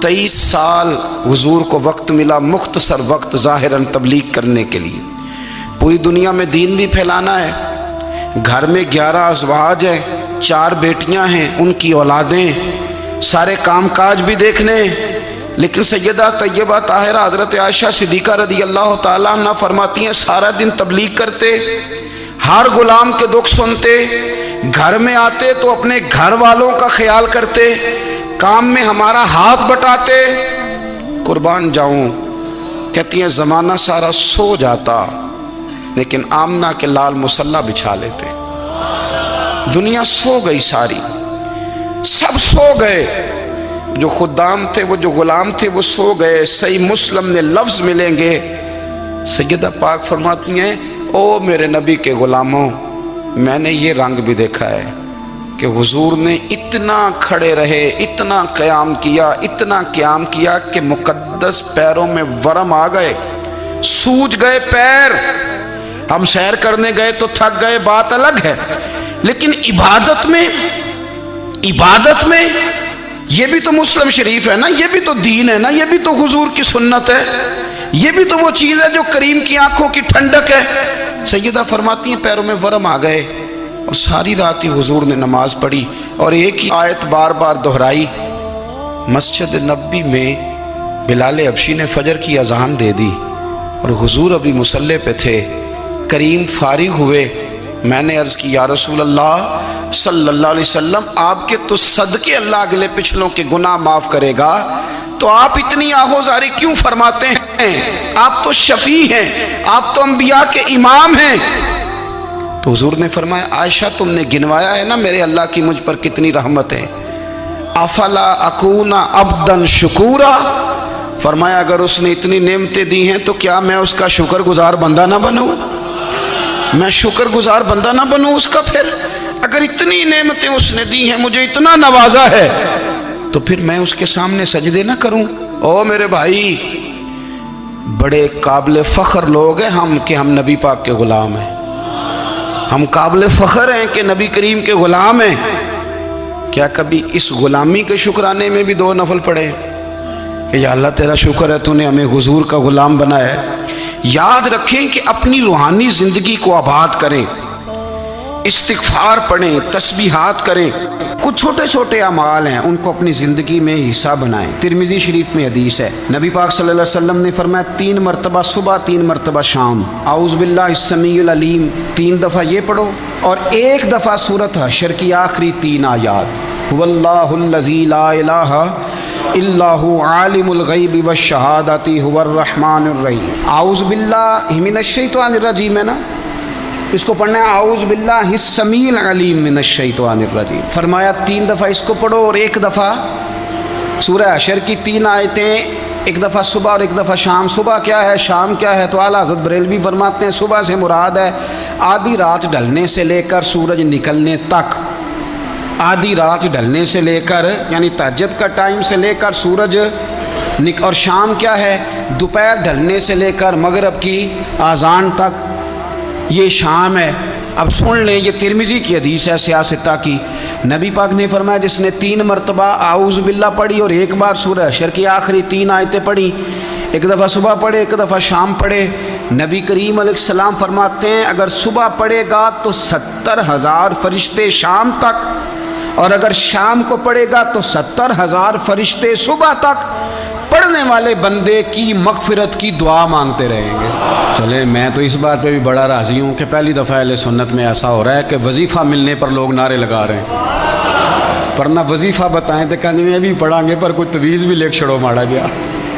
23 سال حضور کو وقت ملا، مختصر وقت ظاہراً تبلیغ کرنے کے لیے، پوری دنیا میں دین بھی پھیلانا ہے۔ گھر میں 11 ازواج ہیں، 4 بیٹیاں ہیں، ان کی اولادیں، سارے کام کاج بھی دیکھنے، لیکن سیدہ طیبہ طاہرہ حضرت عائشہ صدیقہ رضی اللہ تعالیٰ عنہ فرماتی ہیں سارا دن تبلیغ کرتے، ہر غلام کے دکھ سنتے، گھر میں آتے تو اپنے گھر والوں کا خیال کرتے، کام میں ہمارا ہاتھ بٹاتے۔ قربان جاؤں، کہتی ہیں زمانہ سارا سو جاتا لیکن آمنہ کے لال مصلی بچھا لیتے۔ دنیا سو گئی، ساری سب سو گئے، جو خدام تھے، وہ جو غلام تھے، وہ سو گئے۔ صحیح مسلم میں لفظ ملیں گے، سیدہ پاک فرماتی ہیں او میرے نبی کے غلاموں، میں نے یہ رنگ بھی دیکھا ہے کہ حضور نے اتنا کھڑے رہے، اتنا قیام کیا، اتنا قیام کیا کہ مقدس پیروں میں ورم آ گئے، سوج گئے پیر۔ ہم سیر کرنے گئے تو تھک گئے، بات الگ ہے، لیکن عبادت میں یہ بھی تو مسلم شریف ہے نا، یہ بھی تو دین ہے نا، یہ بھی تو حضور کی سنت ہے، یہ بھی تو وہ چیز ہے جو کریم کی آنکھوں کی ٹھنڈک ہے۔ سیدہ فرماتی ہیں پیروں میں ورم آ گئے، اور ساری رات ہی حضور نے نماز پڑھی اور ایک ہی آیت بار بار دہرائی۔ مسجد نبوی میں بلال حبشی نے فجر کی اذان دے دی اور حضور ابھی مصلی پہ تھے۔ کریم فارغ ہوئے، میں نے عرض کی یا رسول اللہ صلی اللہ علیہ وسلم، آپ کے تو صدقے اللہ اگلے پچھلوں کے گناہ معاف کرے گا، تو آپ اتنی آہوزاری کیوں فرماتے ہیں؟ آپ تو شفیع ہیں، آپ تو انبیاء کے امام ہیں۔ تو حضور نے فرمایا عائشہ تم نے گنوایا ہے نا میرے اللہ کی مجھ پر کتنی رحمت ہے، افلا اکون عبدا شکورا، فرمایا اگر اس نے اتنی نعمتیں دی ہیں تو کیا میں اس کا شکر گزار بندہ نہ بنوں؟ میں شکر گزار بندہ نہ بنوں اس کا؟ پھر اگر اتنی نعمتیں اس نے دی ہیں، مجھے اتنا نوازا ہے، تو پھر میں اس کے سامنے سجدے نہ کروں؟ او میرے بھائی، بڑے قابل فخر لوگ ہیں ہم کہ ہم نبی پاک کے غلام ہیں، ہم قابل فخر ہیں کہ نبی کریم کے غلام ہیں۔ کیا کبھی اس غلامی کے شکرانے میں بھی 2 نفل پڑھے کہ یا اللہ تیرا شکر ہے تو نے ہمیں حضور کا غلام بنایا ہے؟ یاد رکھیں کہ اپنی روحانی زندگی کو آباد کریں، استغفار پڑھیں، تسبیحات کریں، کچھ چھوٹے چھوٹے اعمال ہیں ان کو اپنی زندگی میں حصہ بنائیں۔ ترمذی شریف میں حدیث ہے، نبی پاک صلی اللہ علیہ وسلم نے فرمایا 3 مرتبہ صبح، 3 مرتبہ شام اعوذ باللہ السمیع العلیم 3 دفعہ یہ پڑھو، اور 1 دفعہ سورۃ حشر کی آخری 3 آیات، هو اللہ الذی لا الہ الا هو عالم الغیب والشہادۃ هو الرحمن الرحیم۔ اعوذ باللہ من الشیطان الرجیم ہے نا، اس کو پڑھنا ہے اعوذ باللہ السمیع العلیم من الشیطان الرجیم۔ فرمایا 3 دفعہ اس کو پڑھو اور 1 دفعہ سورہ حشر کی 3 آیتیں، 1 دفعہ صبح اور 1 دفعہ شام۔ صبح کیا ہے، شام کیا ہے؟ تو اعلیٰ حضرت بریلوی فرماتے ہیں صبح سے مراد ہے آدھی رات ڈھلنے سے لے کر سورج نکلنے تک، آدھی رات ڈھلنے سے لے کر یعنی تہجد کا ٹائم سے لے کر سورج اور شام کیا ہے، دوپہر ڈھلنے سے لے کر مغرب کی اذان تک، یہ شام ہے۔ اب سن لیں، یہ ترمذی کی حدیث ہے سیاستہ کی، نبی پاک نے فرمایا جس نے 3 مرتبہ اعوذ باللہ پڑھی اور 1 بار سورہ حشر کی آخری 3 آیتیں پڑھی، 1 دفعہ صبح پڑھے، 1 دفعہ شام پڑھے، نبی کریم علیہ السلام فرماتے ہیں اگر صبح پڑھے گا تو 70,000 فرشتے شام تک، اور اگر شام کو پڑھے گا تو 70,000 فرشتے صبح تک پڑھنے والے بندے کی مغفرت کی دعا مانگتے رہیں گے۔ چلے میں تو اس بات پہ بھی بڑا راضی ہوں کہ پہلی دفعہ اہل سنت میں ایسا ہو رہا ہے کہ وظیفہ ملنے پر لوگ نعرے لگا رہے ہیں، ورنہ وظیفہ بتائیں تو کہنے ابھی پڑھیں گے پر کوئی تویز بھی لکھ چھڑو ماڑا گیا۔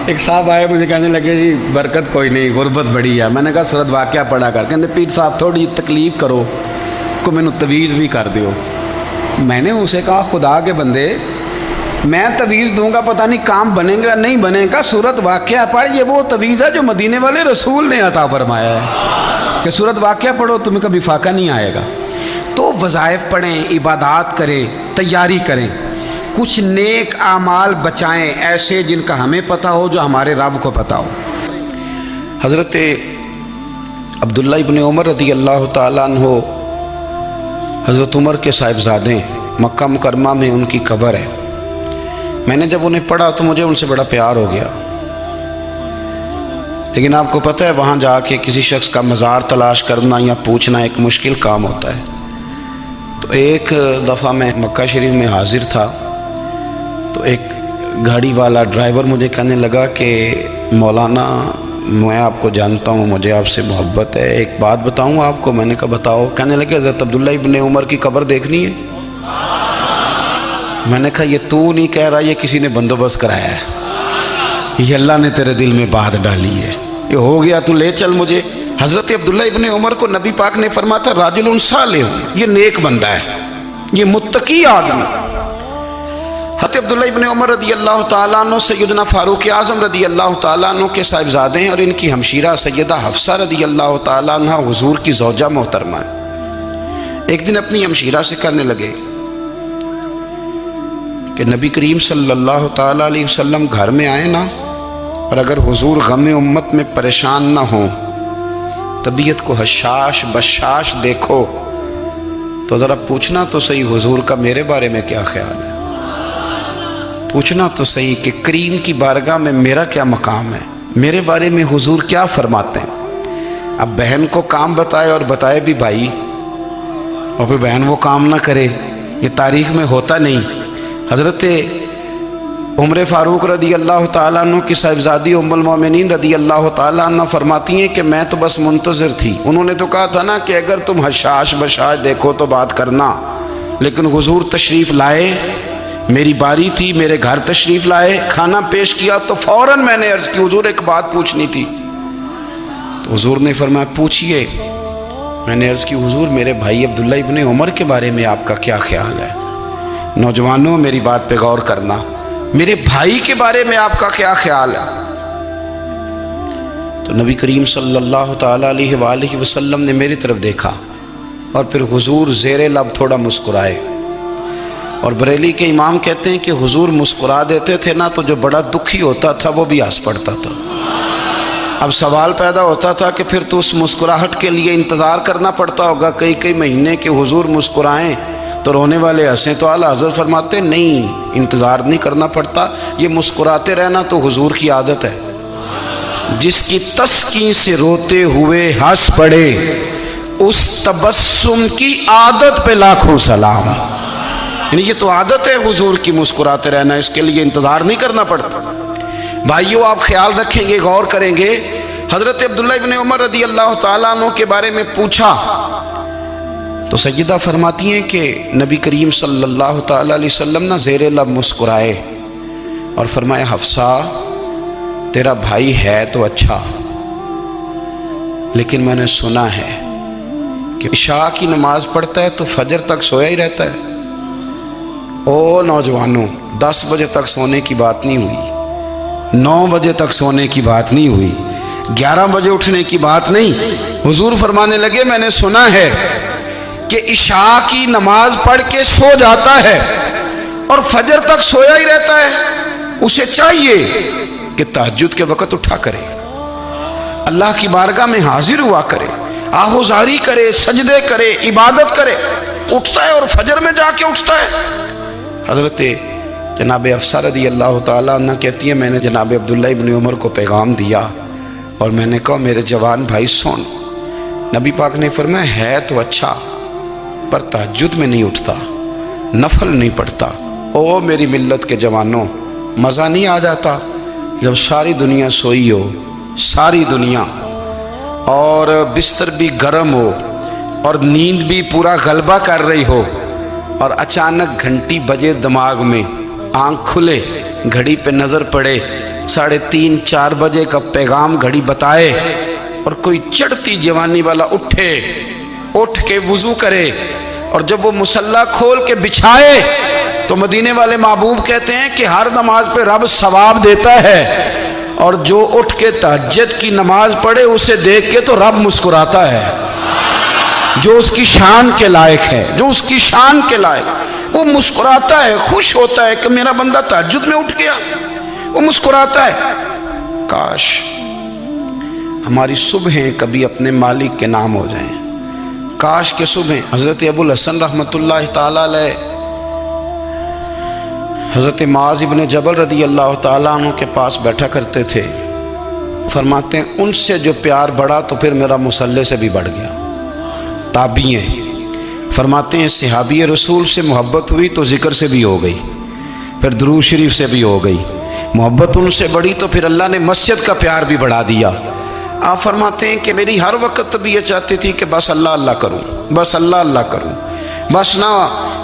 ایک صاحب آئے مجھے کہنے لگے جی برکت کوئی نہیں، غربت بڑی ہے۔ میں نے کہا سورۃ واقعہ پڑھا کر، کہتے پیر صاحب تھوڑی تکلیف کرو کو میں نے تویز بھی کر دیو۔ میں نے اسے کہا خدا کے بندے میں تویز دوں گا پتہ نہیں کام بنے گا نہیں بنے گا، سورۃ واقعہ پڑھ، یہ وہ تویز ہے جو مدینے والے رسول نے عطا فرمایا ہے کہ سورۃ واقعہ پڑھو تمہیں کبھی فاقہ نہیں آئے گا۔ تو وظائف پڑھیں، عبادات کریں، تیاری کریں، کچھ نیک اعمال بچائیں ایسے جن کا ہمیں پتہ ہو، جو ہمارے رب کو پتہ ہو۔ حضرت عبداللہ ابن عمر رضی اللہ تعالیٰ عنہ حضرت عمر کے صاحبزادے، مکہ مکرمہ میں ان کی قبر ہے۔ میں نے جب انہیں پڑھا تو مجھے ان سے بڑا پیار ہو گیا، لیکن آپ کو پتہ ہے وہاں جا کے کسی شخص کا مزار تلاش کرنا یا پوچھنا ایک مشکل کام ہوتا ہے۔ تو ایک دفعہ میں مکہ شریف میں حاضر تھا، تو ایک گاڑی والا ڈرائیور مجھے کہنے لگا کہ مولانا میں آپ کو جانتا ہوں، مجھے آپ سے محبت ہے، ایک بات بتاؤں آپ کو؟ میں نے کہا بتاؤ۔ کہنے لگے حضرت عبداللہ ابن عمر کی قبر دیکھنی ہے۔ میں نے کہا یہ تو نہیں کہہ رہا، یہ کسی نے بندوبست کرایا ہے، یہ اللہ نے تیرے دل میں بات ڈالی ہے، یہ ہو گیا، تو لے چل مجھے۔ حضرت عبداللہ ابن عمر کو نبی پاک نے فرمایا تھا راجل صالح، یہ نیک بندہ ہے، یہ متقی آدمی۔ حضرت عبداللہ ابن عمر رضی اللہ تعالیٰ عنہ سیدنا فاروق اعظم رضی اللہ تعالیٰ عنہ کے صاحبزادے ہیں، اور ان کی ہمشیرہ سیدہ حفصہ رضی اللہ تعالیٰ عنہ حضور کی زوجہ محترمہ ہے۔ ایک دن اپنی ہمشیرہ سے کہنے لگے کہ نبی کریم صلی اللہ تعالیٰ علیہ وسلم گھر میں آئے نا، اور اگر حضور غم امت میں پریشان نہ ہوں، طبیعت کو حشاش بشاش دیکھو، تو ذرا پوچھنا تو صحیح حضور کا میرے بارے میں کیا خیال ہے، پوچھنا تو صحیح کہ کریم کی بارگاہ میں میرا کیا مقام ہے، میرے بارے میں حضور کیا فرماتے ہیں۔ اب بہن کو کام بتائے، اور بتائے بھی بھائی، اور پھر بہن وہ کام نہ کرے، یہ تاریخ میں ہوتا نہیں۔ حضرت عمر فاروق رضی اللہ تعالیٰ عنہ کی صاحبزادی ام المومنین رضی اللہ تعالیٰ عنہ فرماتی ہیں کہ میں تو بس منتظر تھی، انہوں نے تو کہا تھا نا کہ اگر تم حشاش بشاش دیکھو تو بات کرنا، لیکن حضور تشریف لائے، میری باری تھی، میرے گھر تشریف لائے، کھانا پیش کیا تو فوراً میں نے عرض کی حضور ایک بات پوچھنی تھی۔ تو حضور نے فرمایا پوچھئے۔ میں نے عرض کی حضور میرے بھائی عبداللہ ابن عمر کے بارے میں آپ کا کیا خیال ہے؟ نوجوانوں میری بات پہ غور کرنا، میرے بھائی کے بارے میں آپ کا کیا خیال ہے؟ تو نبی کریم صلی اللہ تعالیٰ علیہ وآلہ وسلم نے میری طرف دیکھا، اور پھر حضور زیر لب تھوڑا مسکرائے، اور بریلی کے امام کہتے ہیں کہ حضور مسکرا دیتے تھے نا تو جو بڑا دکھی ہوتا تھا وہ بھی ہنس پڑتا تھا۔ اب سوال پیدا ہوتا تھا کہ پھر تو اس مسکراہٹ کے لیے انتظار کرنا پڑتا ہوگا کئی مہینے کہ حضور مسکرائیں تو رونے والے ہنسیں، تو اعلیٰ حضرت فرماتے نہیں، انتظار نہیں کرنا پڑتا، یہ مسکراتے رہنا تو حضور کی عادت ہے۔ جس کی تسکین سے روتے ہوئے ہنس پڑے، اس تبسم کی عادت پہ لاکھوں سلام۔ یعنی یہ تو عادت ہے حضور کی مسکراتے رہنا، اس کے لیے انتظار نہیں کرنا پڑتا۔ بھائیو آپ خیال رکھیں گے، غور کریں گے، حضرت عبداللہ ابن عمر رضی اللہ تعالیٰ عنہ کے بارے میں پوچھا تو سیدہ فرماتی ہیں کہ نبی کریم صلی اللہ تعالیٰ علیہ وسلم نہ زیر لب مسکرائے اور فرمایا حفصہ تیرا بھائی ہے تو اچھا، لیکن میں نے سنا ہے کہ عشاء کی نماز پڑھتا ہے تو فجر تک سویا ہی رہتا ہے۔ او نوجوانوں، 10 بجے تک سونے کی بات نہیں ہوئی، 9 بجے تک سونے کی بات نہیں ہوئی، 11 بجے اٹھنے کی بات نہیں۔ حضور فرمانے لگے میں نے سنا ہے کہ عشاء کی نماز پڑھ کے سو جاتا ہے اور فجر تک سویا ہی رہتا ہے، اسے چاہیے کہ تہجد کے وقت اٹھا کرے، اللہ کی بارگاہ میں حاضر ہوا کرے، آہوزاری کرے، سجدے کرے، عبادت کرے، اٹھتا ہے اور فجر میں جا کے اٹھتا ہے۔ حضرت جناب حفصہ رضی اللہ تعالیٰ عنہ کہتی ہے میں نے جناب عبداللہ ابن عمر کو پیغام دیا اور میں نے کہا میرے جوان بھائی سن، نبی پاک نے فرمایا ہے تو اچھا پر تہجد میں نہیں اٹھتا، نفل نہیں پڑھتا۔ او میری ملت کے جوانوں، مزہ نہیں آ جاتا جب ساری دنیا سوئی ہو، ساری دنیا، اور بستر بھی گرم ہو اور نیند بھی پورا غلبہ کر رہی ہو، اور اچانک گھنٹی بجے دماغ میں، آنکھ کھلے، گھڑی پہ نظر پڑے، 3:30 4 بجے کا پیغام گھڑی بتائے، اور کوئی چڑھتی جوانی والا اٹھ کے وضو کرے، اور جب وہ مصلی کھول کے بچھائے تو مدینے والے محبوب کہتے ہیں کہ ہر نماز پہ رب ثواب دیتا ہے، اور جو اٹھ کے تہجد کی نماز پڑھے اسے دیکھ کے تو رب مسکراتا ہے، جو اس کی شان کے لائق ہے، جو اس کی شان کے لائق، وہ مسکراتا ہے، خوش ہوتا ہے کہ میرا بندہ تہجد میں اٹھ گیا، وہ مسکراتا ہے۔ کاش ہماری صبحیں کبھی اپنے مالک کے نام ہو جائیں، کاش کے صبح حضرت ابو الحسن رحمۃ اللہ تعالی علیہ حضرت معاذ ابن جبل رضی اللہ تعالیٰ عنہ کے پاس بیٹھا کرتے تھے. فرماتے ہیں ان سے جو پیار بڑھا تو پھر میرا مصلی سے بھی بڑھ گیا. تابعی ہیں. فرماتے ہیں صحابی رسول سے محبت ہوئی تو ذکر سے بھی ہو گئی, پھر درود شریف سے بھی ہو گئی. محبت ان سے بڑھی تو پھر اللہ نے مسجد کا پیار بھی بڑھا دیا. آپ فرماتے ہیں کہ میری ہر وقت طبیعت چاہتی تھی کہ بس اللہ اللہ کروں, بس اللہ اللہ کروں, بس نہ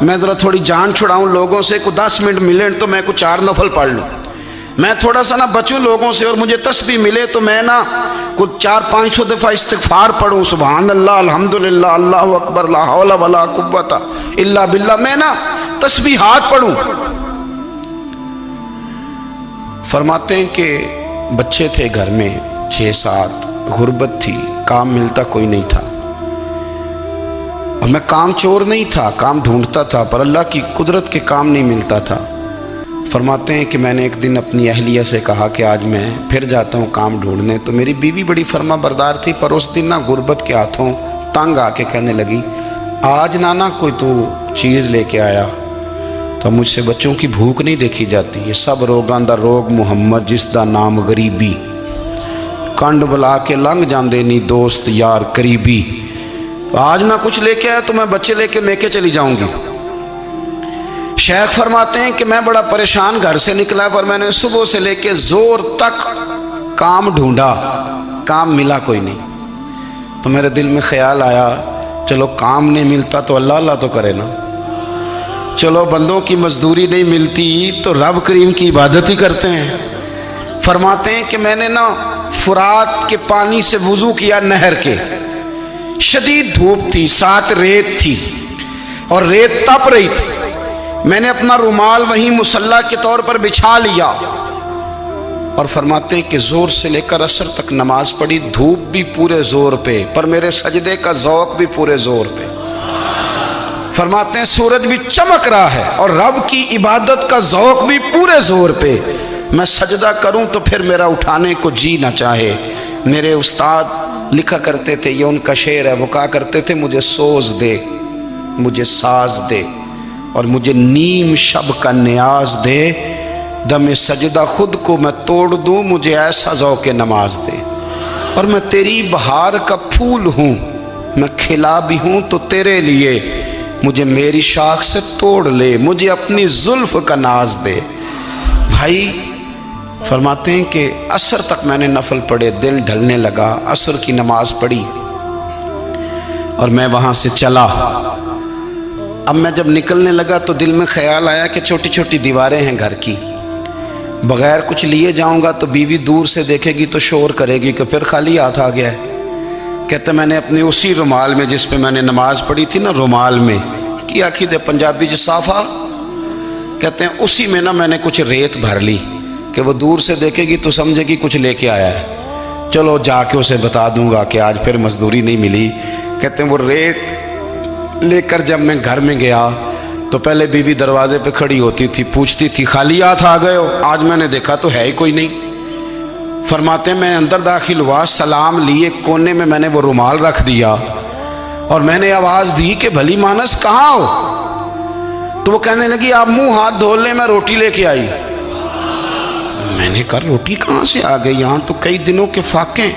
میں ذرا تھوڑی جان چھڑاؤں لوگوں سے, کو 10 منٹ ملے تو میں کو 4 نفل پڑھ لوں, میں تھوڑا سا نہ بچوں لوگوں سے, اور مجھے تسبیح ملے تو میں نہ کچھ 400-500 دفعہ استغفار پڑھوں, سبحان اللہ, الحمدللہ, اللہ اکبر, لا حول ولا قوت الا باللہ, میں نہ تسبیحات پڑھوں. فرماتے ہیں کہ بچے تھے گھر میں 6-7, غربت تھی, کام ملتا کوئی نہیں تھا, اور میں کام چور نہیں تھا, کام ڈھونڈتا تھا, پر اللہ کی قدرت کے کام نہیں ملتا تھا. فرماتے ہیں کہ میں نے ایک دن اپنی اہلیہ سے کہا کہ آج میں پھر جاتا ہوں کام ڈھونڈنے. تو میری بیوی بڑی فرما بردار تھی, پر اس دن نہ غربت کے ہاتھوں تنگ آ کے کہنے لگی آج نانا کوئی تو چیز لے کے آیا. تو مجھ سے بچوں کی بھوک نہیں دیکھی جاتی, یہ سب روگاں دا روگ محمد جس دا نام غریبی, کنڈ بلا کے لنگ جاندے نہیں دوست یار قریبی. آج نہ کچھ لے کے آیا تو میں بچے لے کے میکے چلی جاؤں گی. شیخ فرماتے ہیں کہ میں بڑا پریشان گھر سے نکلا, پر میں نے صبح سے لے کے زور تک کام ڈھونڈا, کام ملا کوئی نہیں. تو میرے دل میں خیال آیا چلو کام نہیں ملتا تو اللہ اللہ تو کرے نا, چلو بندوں کی مزدوری نہیں ملتی تو رب کریم کی عبادت ہی کرتے ہیں. فرماتے ہیں کہ میں نے نا فرات کے پانی سے وضو کیا, نہر کے, شدید دھوپ تھی, ساتھ ریت تھی اور ریت تپ رہی تھی. میں نے اپنا رومال وہیں مصلی کے طور پر بچھا لیا, اور فرماتے ہیں کہ زور سے لے کر عصر تک نماز پڑھی, دھوپ بھی پورے زور پہ, پر میرے سجدے کا ذوق بھی پورے زور پہ. فرماتے ہیں سورج بھی چمک رہا ہے اور رب کی عبادت کا ذوق بھی پورے زور پہ. میں سجدہ کروں تو پھر میرا اٹھانے کو جی نہ چاہے. میرے استاد لکھا کرتے تھے, یہ ان کا شعر ہے, وہ کہا کرتے تھے مجھے سوز دے, مجھے ساز دے, اور مجھے نیم شب کا نیاز دے, دم سجدہ خود کو میں توڑ دوں, مجھے ایسا ذوق نماز دے. اور میں تیری بہار کا پھول ہوں, میں کھلا بھی ہوں تو تیرے لیے, مجھے میری شاخ سے توڑ لے, مجھے اپنی زلف کا ناز دے. بھائی فرماتے ہیں کہ عصر تک میں نے نفل پڑھے, دل ڈھلنے لگا, عصر کی نماز پڑھی اور میں وہاں سے چلا. اب میں جب نکلنے لگا تو دل میں خیال آیا کہ چھوٹی چھوٹی دیواریں ہیں گھر کی, بغیر کچھ لیے جاؤں گا تو بیوی دور سے دیکھے گی تو شور کرے گی کہ پھر خالی ہاتھ آ گیا ہے. کہتے میں نے اپنے اسی رومال میں جس پہ میں نے نماز پڑھی تھی نا, رومال میں کی آخی دے پنجابی جو صافہ کہتے ہیں, اسی میں نا میں نے کچھ ریت بھر لی کہ وہ دور سے دیکھے گی تو سمجھے گی کچھ لے کے آیا ہے, چلو جا کے اسے بتا دوں گا کہ آج پھر مزدوری نہیں ملی. کہتے ہیں وہ ریت لے کر جب میں گھر میں گیا تو پہلے بیوی دروازے پہ کھڑی ہوتی تھی, پوچھتی تھی خالی ہاتھ آ گئے ہو, آج میں نے دیکھا تو ہے ہی کوئی نہیں. فرماتے ہیں میں اندر داخل ہوا, سلام لیے, کونے میں نے وہ رومال رکھ دیا اور میں نے آواز دی کہ بھلی مانس کہاں ہو. تو وہ کہنے لگی آپ منہ ہاتھ دھو لیں, میں روٹی لے کے آئی. میں نے کہا روٹی کہاں سے آ گئی, یہاں تو کئی دنوں کے فاقے,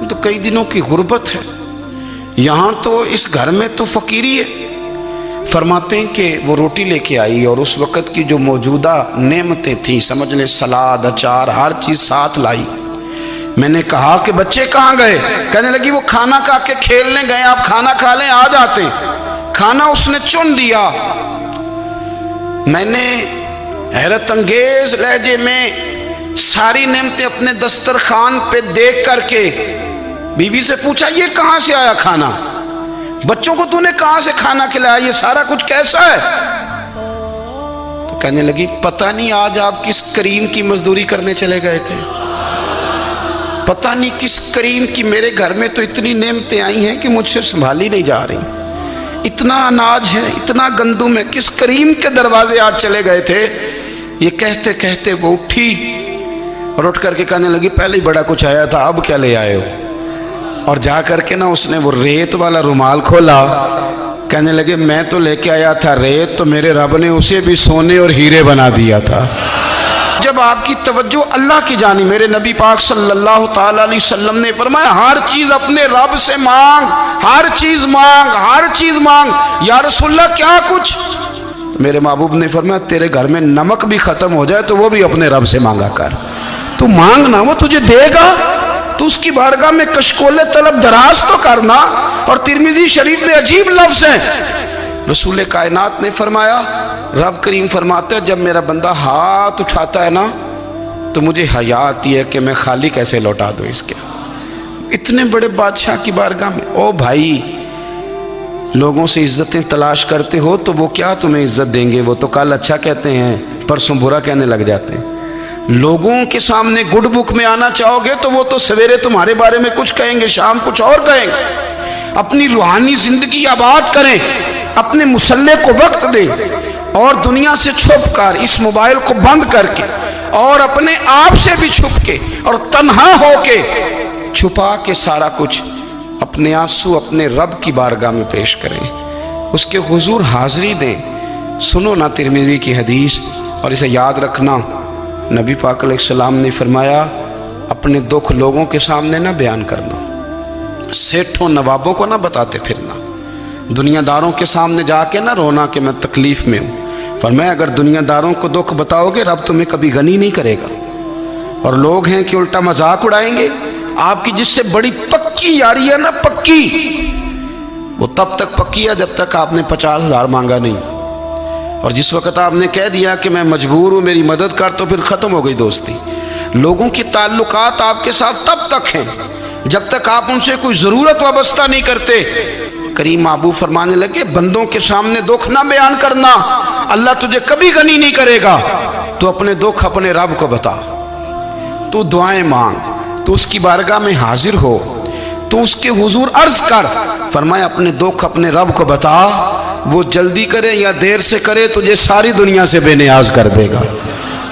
تو کئی دنوں کی غربت ہے, یہاں تو اس گھر میں تو فقیری ہے. فرماتے ہیں کہ وہ روٹی لے کے آئی اور اس وقت کی جو موجودہ نعمتیں تھیں, سمجھ لیں سلاد, اچار, ہر چیز ساتھ لائی. میں نے کہا کہ بچے کہاں گئے؟ کہنے لگی وہ کھانا کھا کے کھیلنے گئے, آپ کھانا کھا لیں آ جاتے. کھانا اس نے چن دیا. میں نے حیرت انگیز لہجے میں ساری نعمتیں اپنے دسترخوان پہ دیکھ کر کے بیوی سے پوچھا یہ کہاں سے آیا کھانا, بچوں کو تو نے کہاں سے کھانا کھلایا, یہ سارا کچھ کیسا ہے؟ تو کہنے لگی پتہ نہیں آج آپ کس کریم کی مزدوری کرنے چلے گئے تھے, پتہ نہیں کس کریم کی, میرے گھر میں تو اتنی نعمتیں آئی ہیں کہ مجھ سے سنبھالی نہیں جا رہی, اتنا اناج ہے, اتنا گندم ہے, کس کریم کے دروازے آج چلے گئے تھے. یہ کہتے کہتے وہ اٹھی اور اٹھ کر کے کہنے لگی پہلے ہی بڑا کچھ آیا تھا, اب کیا لے آئے ہو. اور جا کر کے نا اس نے وہ ریت والا رومال کھولا, کہنے لگے میں تو لے کے آیا تھا ریت، تو میرے رب نے اسے بھی سونے اور ہیرے بنا دیا تھا۔ جب آپ کی توجہ اللہ کی جانب، میرے نبی پاک صلی اللہ تعالی علیہ وسلم نے فرمایا ہر چیز اپنے رب سے مانگ، ہر چیز مانگ، ہر چیز مانگ۔ یا رسول اللہ کیا کچھ؟ میرے محبوب نے فرمایا تیرے گھر میں نمک بھی ختم ہو جائے تو وہ بھی اپنے رب سے مانگا کر، تو مانگنا وہ تجھے دے گا، تو اس کی بارگاہ میں کشکول طلب دراز تو کرنا۔ اور ترمذی شریف میں عجیب لفظ ہیں، رسول کائنات نے فرمایا، رب کریم فرماتے ہیں جب میرا بندہ ہاتھ اٹھاتا ہے نا تو مجھے حیا آتی ہے کہ میں خالی کیسے لوٹا دوں اس کے۔ اتنے بڑے بادشاہ کی بارگاہ میں، او بھائی لوگوں سے عزتیں تلاش کرتے ہو تو وہ کیا تمہیں عزت دیں گے؟ وہ تو کل اچھا کہتے ہیں پرسوں برا کہنے لگ جاتے ہیں۔ لوگوں کے سامنے گڈ بک میں آنا چاہو گے تو وہ تو سویرے تمہارے بارے میں کچھ کہیں گے، شام کچھ اور کہیں گے۔ اپنی روحانی زندگی آباد کریں، اپنے مسلح کو وقت دیں، اور دنیا سے چھپ کر اس موبائل کو بند کر کے اور اپنے آپ سے بھی چھپ کے اور تنہا ہو کے چھپا کے سارا کچھ اپنے آنسو اپنے رب کی بارگاہ میں پیش کریں، اس کے حضور حاضری دیں۔ سنو نا ترمذی کی حدیث، اور اسے یاد رکھنا، نبی پاک علیہ السلام نے فرمایا اپنے دکھ لوگوں کے سامنے نہ بیان کرنا، سیٹھوں نوابوں کو نہ بتاتے پھرنا، دنیا داروں کے سامنے جا کے نہ رونا کہ میں تکلیف میں ہوں۔ فرمایا اگر دنیا داروں کو دکھ بتاؤ گے رب تمہیں کبھی غنی نہیں کرے گا۔ اور لوگ ہیں کہ الٹا مذاق اڑائیں گے آپ کی، جس سے بڑی پکی یاری ہے نا، پکی، وہ تب تک پکی ہے جب تک آپ نے 50,000 مانگا نہیں، اور جس وقت آپ نے کہہ دیا کہ میں مجبور ہوں میری مدد کر تو پھر ختم ہو گئی دوستی۔ لوگوں کی تعلقات آپ کے ساتھ تب تک ہیں جب تک آپ ان سے کوئی ضرورت وابستہ نہیں کرتے۔ کریم محبوب فرمانے لگے بندوں کے سامنے دکھ نہ بیان کرنا، اللہ تجھے کبھی غنی نہیں کرے گا۔ تو اپنے دکھ اپنے رب کو بتا، تو دعائیں مانگ، تو اس کی بارگاہ میں حاضر ہو، تو اس کے حضور عرض کر۔ فرمایا اپنے دکھ اپنے رب کو بتا، وہ جلدی کرے یا دیر سے کرے تجھے ساری دنیا سے بے نیاز کر دے گا،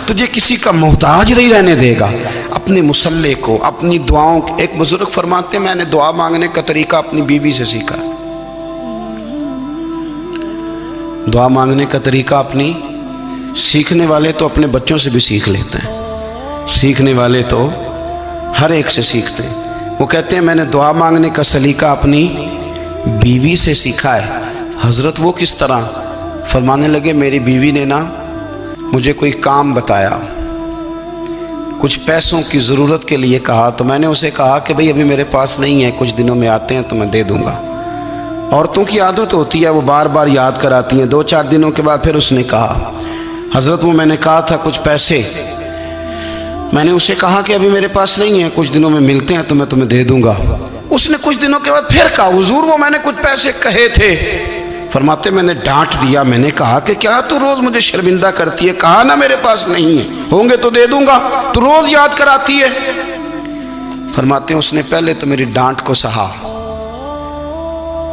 تجھے کسی کا محتاج نہیں رہنے دے گا۔ اپنے مسلح کو، اپنی دعاؤں، ایک بزرگ فرماتے ہیں میں نے دعا مانگنے کا طریقہ اپنی بیوی سے سیکھا، دعا مانگنے کا طریقہ اپنی، سیکھنے والے تو اپنے بچوں سے بھی سیکھ لیتے ہیں، سیکھنے والے تو ہر ایک سے سیکھتے ہیں۔ وہ کہتے ہیں میں نے دعا مانگنے کا سلیقہ اپنی بیوی سے سیکھا ہے۔ حضرت وہ کس طرح؟ فرمانے لگے میری بیوی نے نا مجھے کوئی کام بتایا، کچھ پیسوں کی ضرورت کے لیے کہا، تو میں نے اسے کہا کہ بھئی ابھی میرے پاس نہیں ہے، کچھ دنوں میں آتے ہیں تو میں دے دوں گا۔ عورتوں کی عادت ہوتی ہے وہ بار بار یاد کراتی ہیں، 2-4 دنوں کے بعد پھر اس نے کہا حضرت وہ میں نے کہا تھا کچھ پیسے، میں نے اسے کہا کہ ابھی میرے پاس نہیں ہے، کچھ دنوں میں ملتے ہیں تو میں تمہیں دے دوں گا۔ اس نے کچھ دنوں کے بعد پھر کہا حضور وہ میں نے کچھ پیسے کہے تھے۔ فرماتے میں نے ڈانٹ دیا، میں نے کہا کہ کیا تو روز مجھے شرمندہ کرتی ہے، کہا نا میرے پاس نہیں ہے، ہوں گے تو دے دوں گا، تو روز یاد کراتی ہے۔ فرماتے ہیں اس نے پہلے تو میری ڈانٹ کو سہا،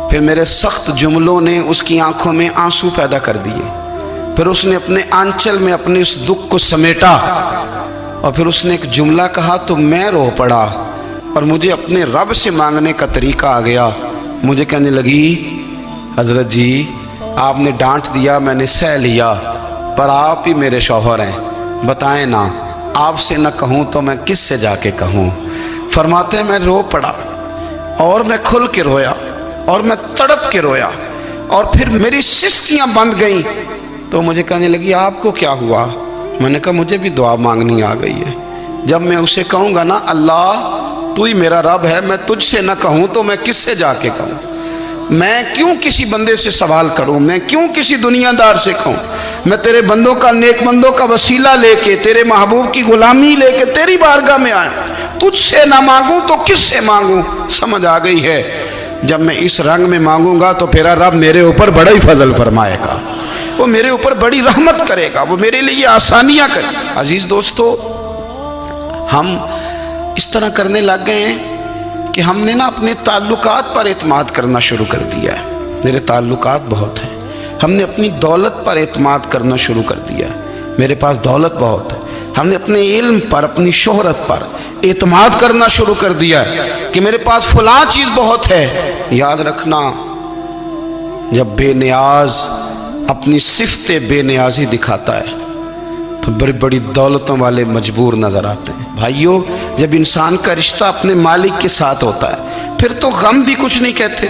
پھر میرے سخت جملوں نے اس کی آنکھوں میں آنسو پیدا کر دیے، پھر اس نے اپنے آنچل میں اپنے اس دکھ کو سمیٹا، اور پھر اس نے ایک جملہ کہا تو میں رو پڑا، اور مجھے اپنے رب سے مانگنے کا طریقہ آ گیا۔ مجھے کہنے لگی حضرت جی آپ نے ڈانٹ دیا میں نے سہ لیا، پر آپ ہی میرے شوہر ہیں، بتائیں نا آپ سے نہ کہوں تو میں کس سے جا کے کہوں۔ فرماتے ہیں میں رو پڑا، اور میں کھل کے رویا، اور میں تڑپ کے رویا، اور پھر میری سسکیاں بند گئیں۔ تو مجھے کہنے لگی آپ کو کیا ہوا؟ میں نے کہا مجھے بھی دعا مانگنی آ گئی ہے، جب میں اسے کہوں گا نا اللہ تو ہی میرا رب ہے، میں تجھ سے نہ کہوں تو میں کس سے جا کے کہوں؟ میں کیوں کسی بندے سے سوال کروں؟ میں کیوں کسی دنیا دار سے کہوں؟ میں تیرے بندوں کا، نیک بندوں کا وسیلہ لے کے، تیرے محبوب کی غلامی لے کے تیری بارگاہ میں آیا، تجھ سے نہ مانگوں تو کس سے مانگوں؟ سمجھ آ گئی ہے جب میں اس رنگ میں مانگوں گا تو پھر رب میرے اوپر بڑا ہی فضل فرمائے گا، وہ میرے اوپر بڑی رحمت کرے گا، وہ میرے لیے آسانیاں کرے گا۔ عزیز دوستو ہم اس طرح کرنے لگ گئے ہیں کہ ہم نے نا اپنے تعلقات پر اعتماد کرنا شروع کر دیا ہے۔ میرے تعلقات بہت ہیں، ہم نے اپنی دولت پر اعتماد کرنا شروع کر دیا ہے، میرے پاس دولت بہت ہے۔ ہم نے اپنے علم پر، اپنی شہرت پر اعتماد کرنا شروع کر دیا ہے کہ میرے پاس فلاں چیز بہت ہے۔ یاد رکھنا جب بے نیاز اپنی صفت بے نیازی دکھاتا ہے تو بڑی بڑی دولتوں والے مجبور نظر آتے ہیں۔ بھائیو، جب انسان کا رشتہ اپنے مالک کے ساتھ ہوتا ہے پھر تو غم بھی کچھ نہیں کہتے،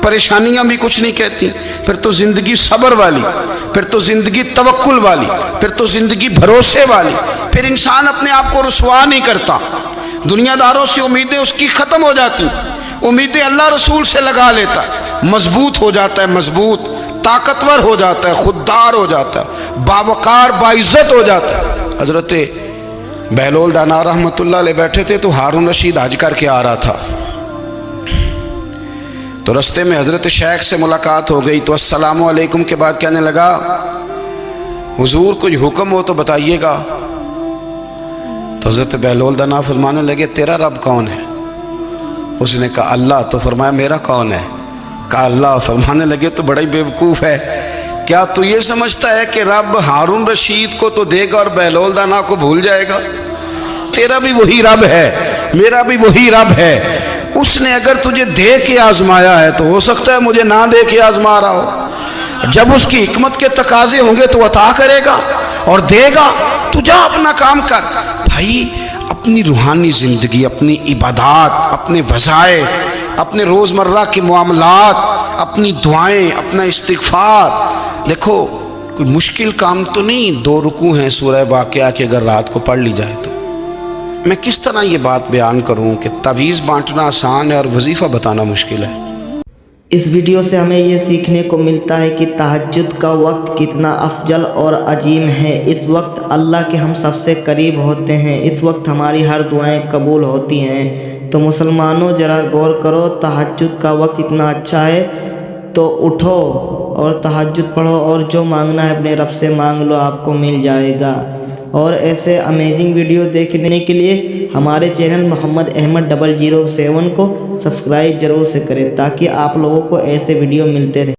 پریشانیاں بھی کچھ نہیں کہتی، پھر تو زندگی صبر والی، پھر تو زندگی توکل والی، پھر تو زندگی بھروسے والی، پھر انسان اپنے آپ کو رسوا نہیں کرتا، دنیا داروں سے امیدیں اس کی ختم ہو جاتی، امیدیں اللہ رسول سے لگا لیتا ہے، مضبوط ہو جاتا ہے، مضبوط، طاقتور ہو جاتا ہے، خوددار ہو جاتا ہے، باوقار باعزت ہو جاتا ہے۔ حضرت بہلول دانا رحمت اللہ علیہ بیٹھے تھے تو ہارون رشید حج کر کے آ رہا تھا، تو رستے میں حضرت شیخ سے ملاقات ہو گئی تو السلام علیکم کے بعد کہنے لگا حضور کوئی حکم ہو تو بتائیے گا۔ تو حضرت بہلول دانا فرمانے لگے تیرا رب کون ہے؟ اس نے کہا اللہ۔ تو فرمایا میرا کون ہے؟ کہا اللہ۔ فرمانے لگے تو بڑا ہی بیوقوف ہے، کیا تو یہ سمجھتا ہے کہ رب ہارون رشید کو تو دے گا اور بہلول دانا کو بھول جائے گا؟ تیرا بھی وہی رب ہے، میرا بھی وہی رب ہے، اس نے اگر تجھے دے کے آزمایا ہے تو ہو سکتا ہے مجھے نہ دے کے آزما رہا ہو، جب اس کی حکمت کے تقاضے ہوں گے تو عطا کرے گا اور دے گا، تو جا اپنا کام کر۔ بھائی، اپنی روحانی زندگی، اپنی عبادات، اپنے وظائف، اپنے روزمرہ کے معاملات، اپنی دعائیں، اپنا استغفار، دیکھو کوئی مشکل کام تو نہیں، 2 رکوع ہیں سورہ واقعہ کے اگر رات کو پڑھ لی جائے تو۔ میں کس طرح یہ بات بیان کروں کہ تعویذ بانٹنا آسان ہے اور وظیفہ بتانا مشکل ہے۔ اس ویڈیو سے ہمیں یہ سیکھنے کو ملتا ہے کہ تہجد کا وقت کتنا افضل اور عظیم ہے۔ اس وقت اللہ کے ہم سب سے قریب ہوتے ہیں، اس وقت ہماری ہر دعائیں قبول ہوتی ہیں۔ تو مسلمانوں ذرا غور کرو، تہجد کا وقت اتنا اچھا ہے تو اٹھو اور تہجد پڑھو، اور جو مانگنا ہے اپنے رب سے مانگ لو، آپ کو مل جائے گا۔ اور ایسے امیزنگ ویڈیو دیکھنے کے لیے ہمارے چینل محمد احمد 007 کو سبسکرائب ضرور سے کریں تاکہ آپ لوگوں کو ایسے ویڈیو ملتے رہیں۔